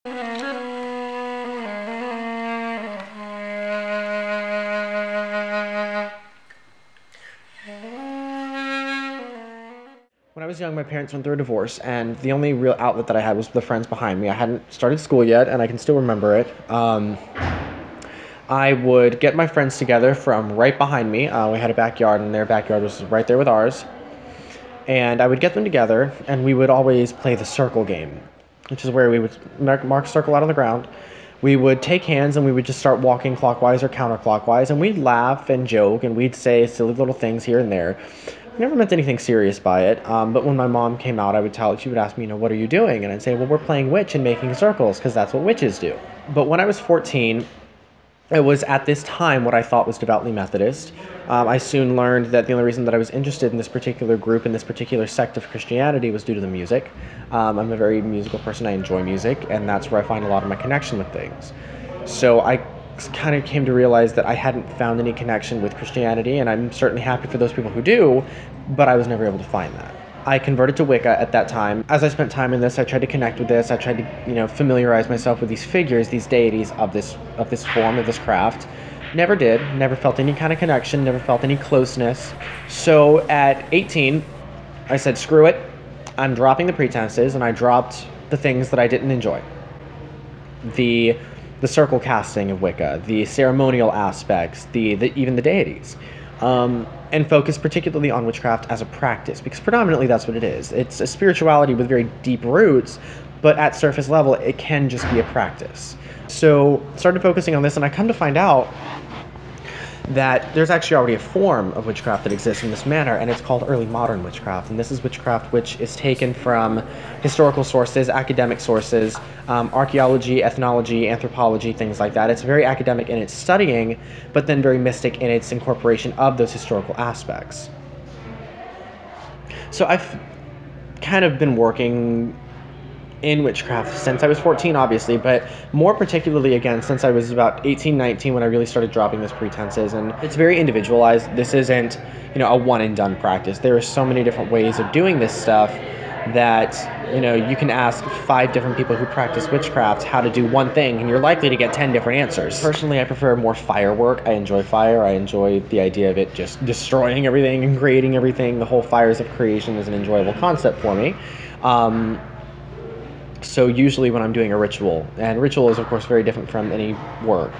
When I was young, my parents went through a divorce, and the only real outlet that I had was the friends behind me. I hadn't started school yet, and I can still remember it. I would get my friends together from right behind me. We had a backyard, and their backyard was right there with ours. And I would get them together, and we would always play the circle game, which is where we would mark a circle out on the ground. We would take hands, and we would just start walking clockwise or counterclockwise, and we'd laugh and joke, and we'd say silly little things here and there. We never meant anything serious by it, but when my mom came out, she would ask me, what are you doing? And I'd say, well, we're playing witch and making circles, because that's what witches do. But when I was 14, it was at this time what I thought was devoutly Methodist. I soon learned that the only reason that I was interested in this particular group and this particular sect of Christianity was due to the music. I'm a very musical person. I enjoy music, and that's where I find a lot of my connection with things. So I kind of came to realize that I hadn't found any connection with Christianity, and I'm certainly happy for those people who do, but I was never able to find that. I converted to Wicca at that time. As I spent time in this, I tried to connect with this. I tried to, familiarize myself with these figures, these deities of this form, of this craft. Never did. Never felt any kind of connection. Never felt any closeness. So at 18, I said, screw it. I'm dropping the pretenses, and I dropped the things that I didn't enjoy. The circle casting of Wicca, the ceremonial aspects, even the deities. And focus particularly on witchcraft as a practice, because predominantly that's what it is. It's a spirituality with very deep roots, but at surface level, it can just be a practice. So started focusing on this, and I come to find out that there's actually already a form of witchcraft that exists in this manner, and it's called early modern witchcraft. And this is witchcraft which is taken from historical sources, academic sources, archaeology, ethnology, anthropology, things like that. It's very academic in its studying, but then very mystic in its incorporation of those historical aspects. So I've kind of been working in witchcraft since I was 14, obviously, but more particularly, again, since I was about 18, 19 when I really started dropping those pretenses. And it's very individualized. This isn't, a one-and-done practice. There are so many different ways of doing this stuff that, you can ask 5 different people who practice witchcraft how to do one thing, and you're likely to get 10 different answers. Personally, I prefer more firework. I enjoy fire. I enjoy the idea of it just destroying everything and creating everything. The whole fires of creation is an enjoyable concept for me. So usually when I'm doing a ritual, and ritual is of course very different from any word.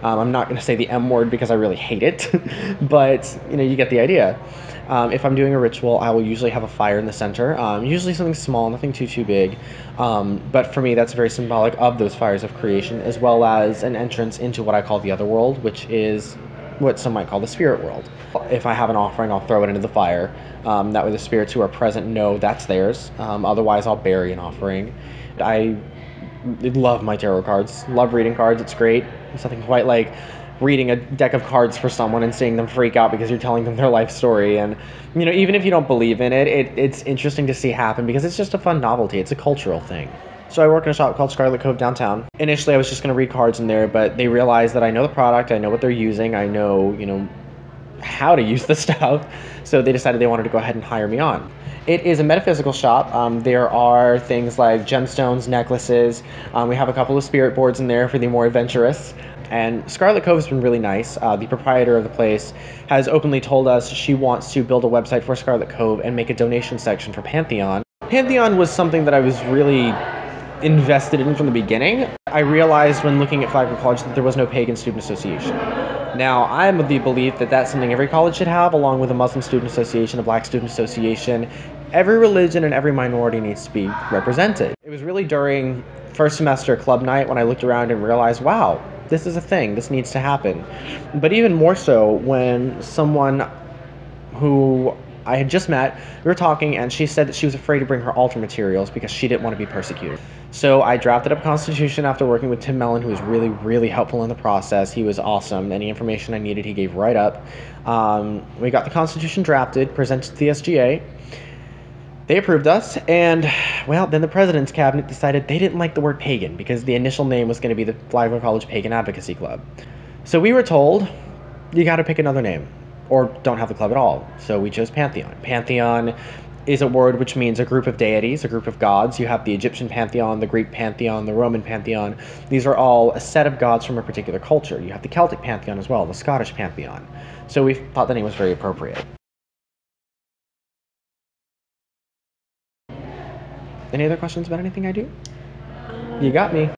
I'm not going to say the M word because I really hate it, but you get the idea. If I'm doing a ritual, I will usually have a fire in the center, usually something small, nothing too big. But for me, that's very symbolic of those fires of creation, as well as an entrance into what I call the other world, which is what some might call the spirit world. If I have an offering, I'll throw it into the fire. That way the spirits who are present know that's theirs. Otherwise, I'll bury an offering. I love my tarot cards. Love reading cards. It's great. It's nothing quite like reading a deck of cards for someone and seeing them freak out because you're telling them their life story. And, even if you don't believe in it, it's interesting to see happen because it's just a fun novelty. It's a cultural thing. So I work in a shop called Scarlet Cove downtown. Initially, I was just going to read cards in there, but they realized that I know the product, I know what they're using, I know, how to use the stuff. So they decided they wanted to go ahead and hire me on. It is a metaphysical shop. There are things like gemstones, necklaces. We have a couple of spirit boards in there for the more adventurous. And Scarlet Cove has been really nice. The proprietor of the place has openly told us she wants to build a website for Scarlet Cove and make a donation section for Pantheon. Pantheon was something that I was really invested in from the beginning. I realized when looking at Flagler College that there was no pagan student association. Now, I'm of the belief that that's something every college should have, along with a Muslim student association, a black student association. Every religion and every minority needs to be represented. It was really during first semester club night when I looked around and realized, wow, this is a thing, this needs to happen. But even more so when someone who I had just met, we were talking, and she said that she was afraid to bring her altar materials because she didn't want to be persecuted. So I drafted up a constitution after working with Tim Mellon, who was really, really helpful in the process. He was awesome. Any information I needed, he gave right up. We got the constitution drafted, presented to the SGA. They approved us, and, well, then the president's cabinet decided they didn't like the word pagan because the initial name was going to be the Flagler College Pagan Advocacy Club. So we were told, you got to pick another name, or don't have the club at all. So we chose Pantheon. Pantheon is a word which means a group of deities, a group of gods. You have the Egyptian pantheon, the Greek pantheon, the Roman pantheon. These are all a set of gods from a particular culture. You have the Celtic pantheon as well, the Scottish pantheon. So we thought the name was very appropriate. Any other questions about anything I do? You got me.